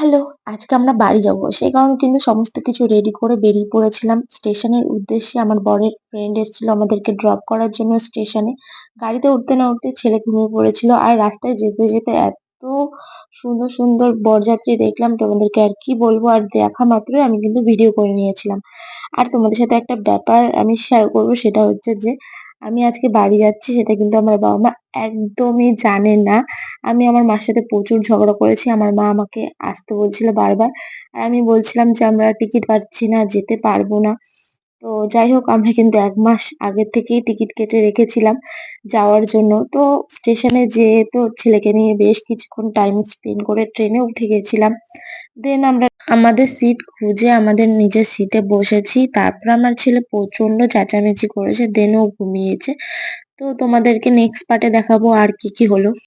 Hello, আজকে আমরা বাড়ি যাবো। সেই কারণে কিন্তু সমস্ত কিছু রেডি করে বেরিয়ে পড়েছিলাম স্টেশনের উদ্দেশ্যে। আমার বরের ফ্রেন্ড এসেছিল আমাদেরকে ড্রপ করার জন্য স্টেশনে। গাড়িতে উঠতে না উঠতেই ছেলে ঘুমিয়ে পড়েছিল। আর রাস্তায় যেতে, যেতে এত সুন্দর, সুন্দর বরযাত্রী দেখলাম তোমাদেরকে আর কি বলবো। আর দেখা মাত্রই আমি কিন্তু ভিডিও করে নিয়েছিলাম। আর তোমাদের সাথে একটা ব্যাপার আমি শেয়ার করবো, সেটা হচ্ছে যে আমি আজকে বাড়ি যাচ্ছি সেটা কিন্তু আমার বাবা-মা একদমই জানে না। আমি আমার মার সাথে প্রচুর ঝগড়া করেছি। আমার মা আমাকে আসতে বলছিল বারবার। আর আমি বলছিলাম যে আমরা টিকিট পাচ্ছি না, যেতে পারবো না। তো যাই হোক আমরা কিন্তু ১ মাস আগের থেকেই টিকিট কেটে রেখেছিলাম যাওয়ার জন্য। তো স্টেশনে যেয়ে তো ছেলেকে নিয়ে বেশ কিছুক্ষণ টাইম স্পেন্ড করে ট্রেনে উঠে গেছিলাম। দেন আমরা আমাদের সিট খুঁজে আমাদের নিজের সিটে বসেছি। তারপর আমার ছেলে প্রচন্ড চেঁচামেচি করেছে। দেন ও ঘুমিয়েছে। তো তোমাদেরকে নেক্সট পার্টে দেখাবো আর কি, কি হলো।